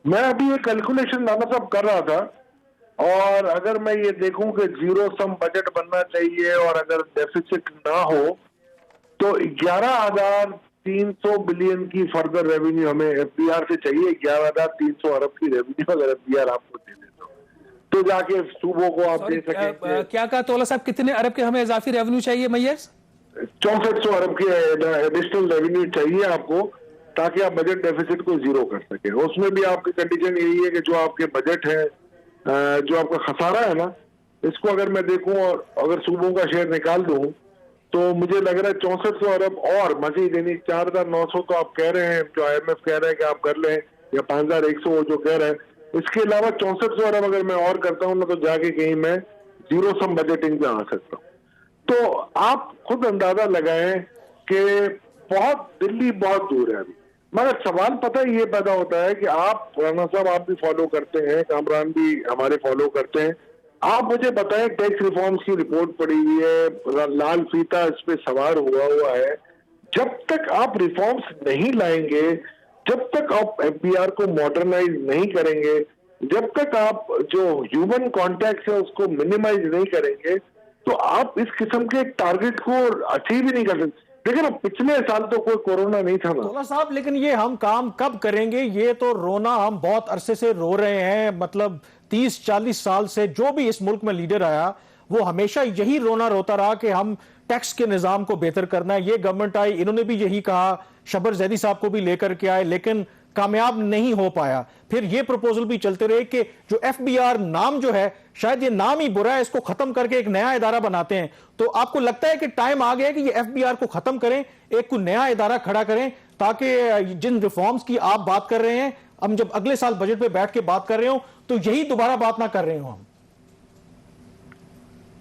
मैं अभी ये कैलकुलेशन लाना साहब कर रहा था, और अगर मैं ये देखूं कि जीरो सम बजट बनना चाहिए और अगर डेफिसिट ना हो तो 11,300 बिलियन की फर्दर रेवेन्यू हमें एफबीआर से चाहिए। 11,300 अरब की रेवेन्यू अगर एफबीआर आपको दे दे तो जाके सूबों को आप दे सकें। क्या कहा तोला साहब, कितने अरब के हमें इजाफी रेवेन्यू चाहिए मय्यर्स? 6400 अरब की एडिशनल रेवेन्यू चाहिए आपको, ताकि आप बजट डेफिसिट को जीरो कर सके। उसमें भी आपकी कंडीशन यही है कि जो आपके बजट है, जो आपका खसारा है ना, इसको अगर मैं देखूं और अगर सूबों का शेयर निकाल दूं तो मुझे लग रहा है 6400 अरब और मजीद, यानी 4,900 तो आप कह रहे हैं, जो IMF कह रहा है कि आप कर लें, या 5,100 जो कह रहे हैं। इसके अलावा 6400 अरब अगर मैं और करता हूं ना तो जाके कहीं मैं जीरो सम बजटिंग पे आ सकता हूं। तो आप खुद अंदाजा लगाएं कि दिल्ली बहुत दूर है अभी। मगर सवाल पता ये पैदा होता है कि आप, राना साहब आप भी फॉलो करते हैं, कामरान भी हमारे फॉलो करते हैं, आप मुझे बताएं, टैक्स रिफॉर्म्स की रिपोर्ट पड़ी हुई है, लाल फीता इस पे सवार हुआ है। जब तक आप रिफॉर्म्स नहीं लाएंगे, जब तक आप एफबीआर को मॉडर्नाइज नहीं करेंगे, जब तक आप जो ह्यूमन कॉन्टैक्ट है उसको मिनिमाइज नहीं करेंगे, तो आप इस किस्म के टारगेट को अचीव ही नहीं कर सकते। देखिए ना, पिछले साल तो कोई कोरोना नहीं था ना तोला साहब, लेकिन ये हम काम कब करेंगे? ये तो रोना हम बहुत अरसे से रो रहे हैं, मतलब 30-40 साल से जो भी इस मुल्क में लीडर आया वो हमेशा यही रोना रोता रहा कि हम टैक्स के निजाम को बेहतर करना है। ये गवर्नमेंट आई, इन्होंने भी यही कहा, शबर जैदी साहब को भी लेकर के आए, लेकिन कामयाब नहीं हो पाया। फिर ये प्रपोजल भी चलते रहे कि जो एफबीआर नाम जो है, शायद ये नाम ही बुरा है, इसको खत्म करके एक नया इदारा बनाते हैं। तो आपको लगता है कि टाइम आ गया है कि ये एफबीआर को खत्म करें, एक कोई नया इदारा खड़ा करें, ताकि जिन रिफॉर्म्स की आप बात कर रहे हैं, हम जब अगले साल बजट पे बैठ के बात कर रहे हो तो यही दोबारा बात ना कर रहे हो हम?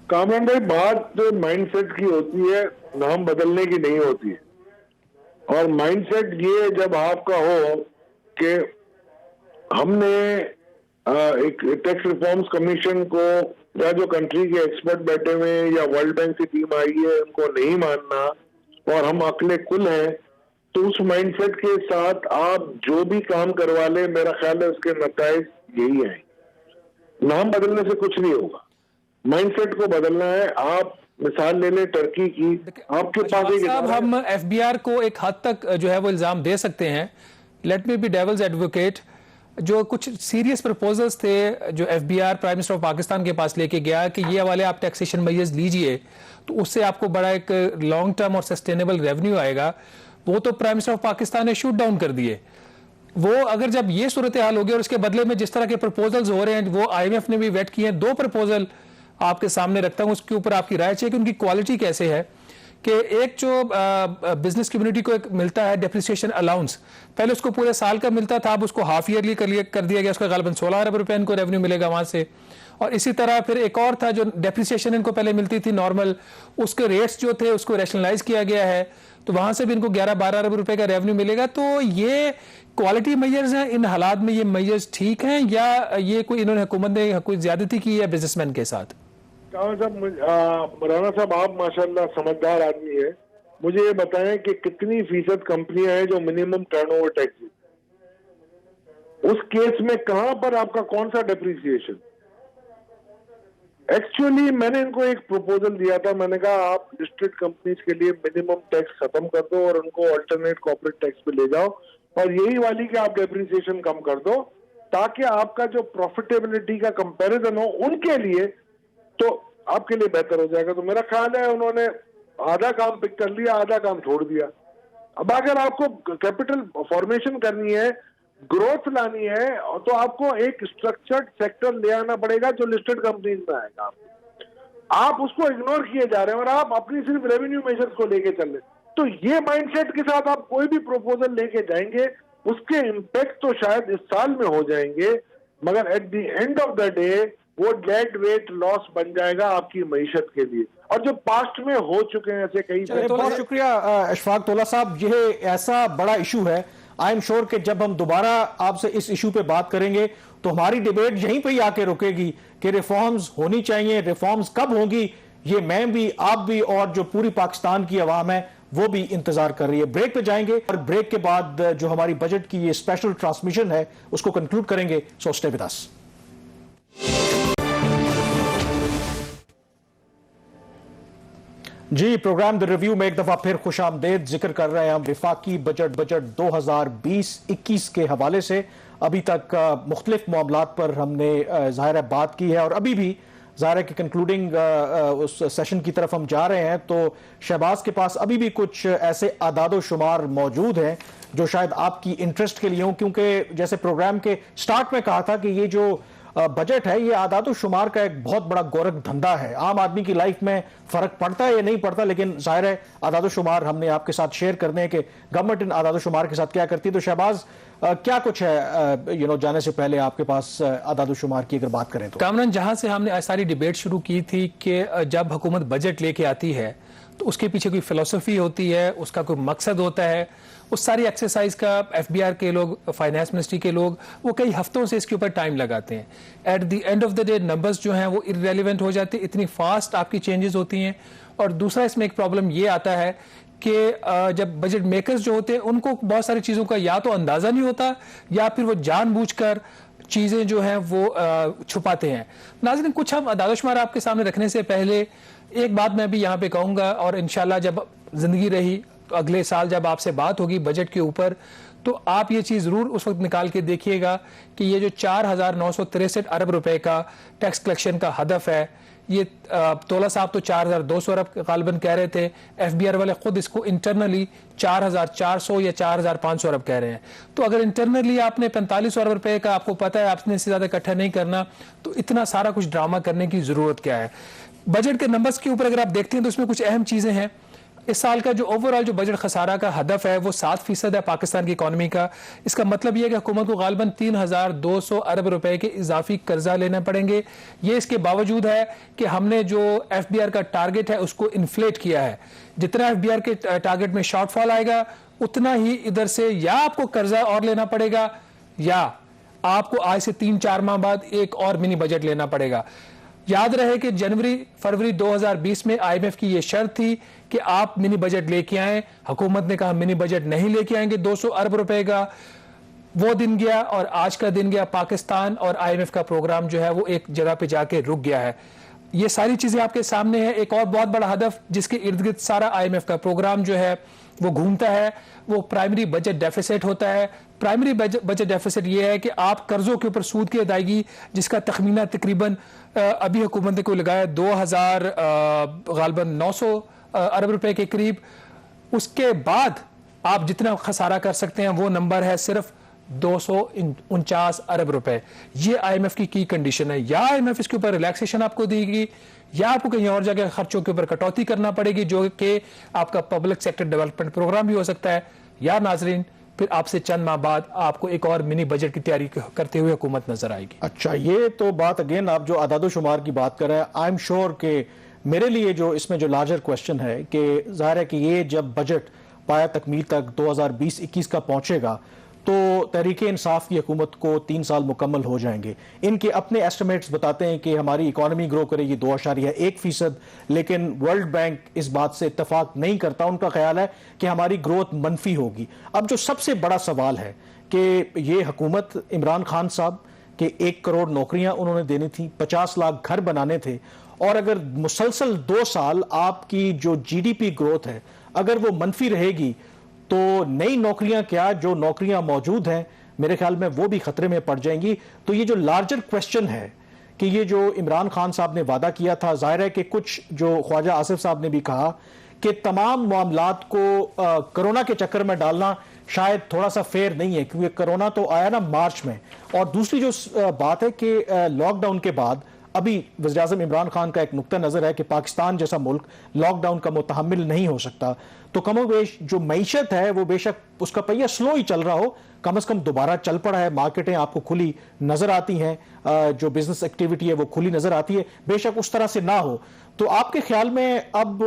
कामरान भाई, बात माइंडसेट की होती है, नाम बदलने की नहीं होती है। और माइंडसेट ये जब आपका हो कि हमने एक टैक्स रिफॉर्म्स कमीशन को, या जो कंट्री के एक्सपर्ट बैठे हुए हैं या वर्ल्ड बैंक की टीम आई है, उनको नहीं मानना और हम अकले कुल हैं, तो उस माइंडसेट के साथ आप जो भी काम करवा ले, मेरा ख्याल है उसके नतीजे यही आए। नाम बदलने से कुछ नहीं होगा, माइंडसेट को बदलना है। आप मिसाल ले लें टर्की की, आपके पास एक साहब, हम एफबीआर को एक हद तक जो है वो इल्जाम दे सकते हैं। Let me be devil's advocate. जो कुछ सीरियस प्रपोजल्स थे जो FBR prime minister of Pakistan के पास लेके गया कि ये वाले आप टैक्सेशन मेजर्स लीजिए तो उससे आपको बड़ा एक लॉन्ग टर्म और सस्टेनेबल रेवेन्यू आएगा, वो तो प्राइम मिनिस्टर ऑफ पाकिस्तान ने शूट डाउन कर दिए। वो अगर जब ये सूरत हाल होगी और उसके बदले में जिस तरह के प्रपोजल्स हो रहे हैं, वो IMF ने भी वेट किए हैं। 2 प्रपोजल आपके सामने रखता हूं, उसके ऊपर आपकी राय चाहिए कि उनकी क्वालिटी कैसे है। कि एक जो बिजनेस कम्युनिटी को एक मिलता है डेप्रिसिएशन अलाउंस, पहले उसको पूरे साल का मिलता था, अब उसको हाफ ईयरली कर दिया गया, उसका गालबन 16 अरब रुपए इनको रेवेन्यू मिलेगा वहां से। और इसी तरह फिर एक और था जो डेप्रिसिएशन इनको पहले मिलती थी नॉर्मल, उसके रेट्स जो थे उसको रैशनलाइज किया गया है, तो वहां से भी इनको 11-12 अरब रुपए का रेवेन्यू मिलेगा। तो ये क्वालिटी मेजर्स हैं, इन हालात में ये मेजर्स ठीक हैं या ये कोई इन्होंने हुकूमत ने कोई ज्यादती की है बिजनेसमैन के साथ? राना साहब, आप माशाल्लाह समझदार आदमी है, मुझे ये बताएं कि कितनी फीसद कंपनियां हैं जो मिनिमम टर्नओवर टैक्स, उस केस में कहां पर आपका कौन सा डेप्रिसिएशन? एक्चुअली मैंने इनको एक प्रपोजल दिया था, मैंने कहा आप लिस्टेड कंपनीज के लिए मिनिमम टैक्स खत्म कर दो और उनको अल्टरनेट कॉर्पोरेट टैक्स पे ले जाओ, और यही वाली कि आप डेप्रिसिएशन कम कर दो, ताकि आपका जो प्रॉफिटेबिलिटी का कंपैरिजन हो उनके लिए, तो आपके लिए बेहतर हो जाएगा। तो मेरा ख्याल है उन्होंने आधा काम पिक कर लिया, आधा काम छोड़ दिया। अब अगर आपको कैपिटल फॉर्मेशन करनी है, ग्रोथ लानी है, तो आपको एक स्ट्रक्चर्ड सेक्टर ले आना पड़ेगा जो लिस्टेड कंपनीज में आएगा आपको। आप उसको इग्नोर किए जा रहे हैं और आप अपनी सिर्फ रेवेन्यू मेजर्स को लेके चल रहे। तो ये माइंडसेट के साथ आप कोई भी प्रोपोजल लेके जाएंगे, उसके इम्पैक्ट तो शायद इस साल में हो जाएंगे, मगर at the end of the day वो डेड वेट लॉस बन जाएगा आपकी मईशत के लिए, और जो पास्ट में हो चुके हैं ऐसे कई। बहुत शुक्रिया अशफाक तोला साहब। यह ऐसा बड़ा इशू है, आई एम श्योर कि जब हम दोबारा आपसे इस इशू पे बात करेंगे तो हमारी डिबेट यहीं पे ही आके रुकेगी कि रिफॉर्म्स होनी चाहिए, रिफॉर्म्स कब होंगी, ये मैं भी, आप भी, और जो पूरी पाकिस्तान की आवाम है वो भी इंतजार कर रही है। ब्रेक पे जाएंगे और ब्रेक के बाद जो हमारी बजट की ये स्पेशल ट्रांसमिशन है उसको कंक्लूड करेंगे। So stay with us. जी, प्रोग्राम द रिव्यू में एक दफा फिर खुश आमदेद। जिक्र कर रहे हैं हम विफाकी बजट 2020-21 के हवाले से। अभी तक मुख्तलिफ मामलात पर हमने ज़ाहिर है बात की है और अभी भी ज़ाहिर है कि कंक्लूडिंग उस सेशन की तरफ हम जा रहे हैं। तो शहबाज के पास अभी भी कुछ ऐसे आदादो शुमार मौजूद हैं जो शायद आपकी इंटरेस्ट के लिए हों, क्योंकि जैसे प्रोग्राम के स्टार्ट में कहा था कि ये जो बजट है ये आदादो शुमार का एक बहुत बड़ा गोरख धंधा है। आम आदमी की लाइफ में फर्क पड़ता है या नहीं पड़ता, लेकिन जाहिर है आदादो शुमार हमने आपके साथ शेयर करने हैं कि गवर्नमेंट इन आदादो शुमार के साथ क्या करती है। तो शहबाज, क्या कुछ है जाने से पहले आपके पास आदादो शुमार की अगर बात करें तो? कामरान, जहां से हमने सारी डिबेट शुरू की थी कि जब हुकूमत बजट लेके आती है तो उसके पीछे कोई फिलोसफी होती है, उसका कोई मकसद होता है। उस सारी एक्सरसाइज का एफबीआर के लोग, फाइनेंस मिनिस्ट्री के लोग, वो कई हफ्तों से इसके ऊपर टाइम लगाते हैं। At the end of the day numbers जो हैं वो इररेलेवेंट हो जाते हैं, इतनी फास्ट आपकी चेंजेस होती हैं। और दूसरा इसमें एक प्रॉब्लम ये आता है कि जब बजट मेकर्स जो होते हैं उनको बहुत सारी चीज़ों का या तो अंदाज़ा नहीं होता या फिर वो जानबूझकर चीज़ें जो हैं वो छुपाते हैं। नाज़रीन, कुछ हम आदादोशुमार आपके सामने रखने से पहले एक बात मैं भी यहाँ पे कहूँगा, और इंशाल्लाह जब जिंदगी रही तो अगले साल जब आपसे बात होगी बजट के ऊपर तो आप ये चीज़ ज़रूर उस वक्त निकाल के देखिएगा कि ये जो 4,963 अरब रुपए का टैक्स कलेक्शन का हदफ है, ये तोला साहब तो 4,200 अरब गालिबन कह रहे थे, एफबीआर वाले खुद इसको इंटरनली 4,400 या 4,500 अरब कह रहे हैं। तो अगर इंटरनली आपने 45 अरब रुपए का, आपको पता है आपने इससे ज़्यादा इकट्ठा नहीं करना, तो इतना सारा कुछ ड्रामा करने की ज़रूरत क्या है। बजट के नंबर्स के ऊपर अगर आप देखते हैं तो इसमें कुछ अहम चीज़ें हैं। इस साल का जो ओवरऑल जो बजट खसारा का हदफ है वो 7% है पाकिस्तान की इकॉनमी का। इसका मतलब यह है कि हुकूमत को गालिबन 3,200 अरब रुपए के इजाफी कर्जा लेने पड़ेंगे। ये इसके बावजूद है कि हमने जो एफबीआर का टारगेट है उसको इन्फ्लेट किया है। जितना एफबीआर के टारगेट में शॉर्टफॉल आएगा उतना ही इधर से या आपको कर्जा और लेना पड़ेगा या आपको आज से 3-4 माह बाद एक और मिनी बजट लेना पड़ेगा। याद रहे कि फरवरी 2020 में आईएमएफ की यह शर्त थी कि आप मिनी बजट लेके आए। हुकूमत ने कहा मिनी बजट नहीं लेके आएंगे 200 अरब रुपए का। वो दिन गया और आज का दिन गया। पाकिस्तान और आईएमएफ का प्रोग्राम जो है वो एक जगह पे जाके रुक गया है। ये सारी चीजें आपके सामने है। एक और बहुत बड़ा हदफ जिसके इर्द गिर्द सारा आईएमएफ का प्रोग्राम जो है वो घूमता है, वो प्राइमरी बजट डेफिसिट होता है। प्राइमरी बजट डेफिसिट ये है कि आप कर्जों के ऊपर सूद की अदायगी, जिसका तखमीना तकरीबन अभी हुकूमत ने को लगाया 2,000 गालिबन 900 अरब रुपए के करीब। उसके बाद आप जितना खसारा कर सकते हैं वो नंबर है सिर्फ 249 अरब रुपए। ये आईएमएफ की कंडीशन है। या आईएमएफ इसके ऊपर रिलैक्सेशन आपको देगी या आपको कहीं और जगह खर्चों के ऊपर कटौती करना पड़ेगी, जो कि आपका पब्लिक सेक्टर डेवलपमेंट प्रोग्राम भी हो सकता है, या नाजरीन फिर आपसे चंद माह बाद आपको एक और मिनी बजट की तैयारी करते हुए हुकूमत नजर आएगी। अच्छा, ये तो बात अगेन आप जो आदादो शुमार की बात कर रहे हैं, आई एम श्योर कि मेरे लिए जो इसमें जो लार्जर क्वेश्चन है कि जाहिर है कि ये जब बजट पाया तकमील तक 2020-21 का पहुंचेगा तो तहरीक इंसाफ की हुकूमत को 3 साल मुकम्मल हो जाएंगे। इनके अपने एस्टिमेट्स बताते हैं कि हमारी इकॉनमी ग्रो करेगी 2.1%, लेकिन वर्ल्ड बैंक इस बात से इत्तेफाक नहीं करता। उनका ख्याल है कि हमारी ग्रोथ मनफी होगी। अब जो सबसे बड़ा सवाल है कि ये हुकूमत इमरान खान साहब के 1 करोड़ नौकरियां उन्होंने देनी थी, 50 लाख घर बनाने थे, और अगर मुसलसल 2 साल आपकी जो जीडीपी ग्रोथ है अगर वो मनफी रहेगी तो नई नौकरियां क्या, जो नौकरियां मौजूद हैं मेरे ख्याल में वो भी खतरे में पड़ जाएंगी। तो ये जो लार्जर क्वेश्चन है कि ये जो इमरान खान साहब ने वादा किया था, जाहिर है कि कुछ जो ख्वाजा आसिफ साहब ने भी कहा कि तमाम मामलात को कोरोना के चक्कर में डालना शायद थोड़ा सा फेयर नहीं है, क्योंकि कोरोना तो आया ना मार्च में। और दूसरी जो बात है कि लॉकडाउन के बाद अभी वज़ीर-ए-आज़म इमरान खान का एक नुक्ता नज़र है कि पाकिस्तान जैसा मुल्क लॉकडाउन का मुतहम्मिल नहीं हो सकता, तो कमोबेश जो मईशत है वो बेशक उसका पहिया स्लो ही चल रहा हो, कम से कम दोबारा चल पड़ा है, मार्केटें आपको खुली नजर आती हैं, जो बिजनेस एक्टिविटी है वो खुली नजर आती है, बेशक उस तरह से ना हो। तो आपके ख्याल में अब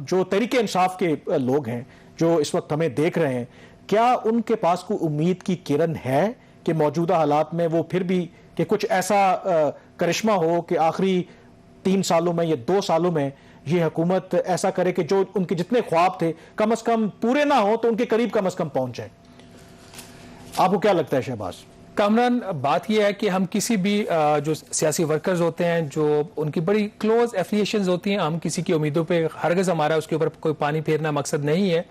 जो तहरीक इंसाफ के लोग हैं जो इस वक्त हमें देख रहे हैं, क्या उनके पास कोई उम्मीद की किरण है कि मौजूदा हालात में वो फिर भी कि कुछ ऐसा करिश्मा हो कि आखिरी 3 सालों में या 2 सालों में ये हुकूमत ऐसा करे कि जो उनके जितने ख्वाब थे कम से कम पूरे ना हो तो उनके करीब कम से कम पहुंच जाए? आपको क्या लगता है शहबाज? कामरान, बात यह है कि हम किसी भी जो सियासी वर्कर्स होते हैं, जो उनकी बड़ी क्लोज एफिलिएशंस होती हैं, हम किसी की उम्मीदों पे हरगिज़ हमारा उसके ऊपर कोई पानी फेरना मकसद नहीं है।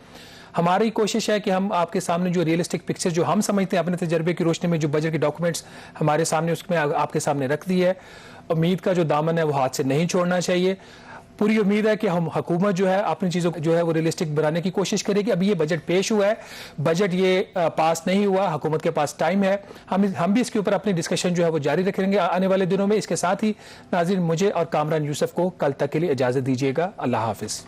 हमारी कोशिश है कि हम आपके सामने जो रियलिस्टिक पिक्चर जो हम समझते हैं अपने तजर्बे की रोशनी में, जो बजट के डॉक्यूमेंट्स हमारे सामने उसमें आपके सामने रख दी है, उम्मीद का जो दामन है वो हाथ से नहीं छोड़ना चाहिए। पूरी उम्मीद है कि हम हुकूमत जो है अपनी चीज़ों जो है वो रियलिस्टिक बनाने की कोशिश करेगी। अभी ये बजट पेश हुआ है, बजट ये पास नहीं हुआ, हुकूमत के पास टाइम है, हम भी इसके ऊपर अपनी डिस्कशन जो है वो जारी रखेंगे आने वाले दिनों में। इसके साथ ही नाज़रीन, मुझे और कामरान यूसुफ को कल तक के लिए इजाज़त दीजिएगा। अल्लाह हाफिज़।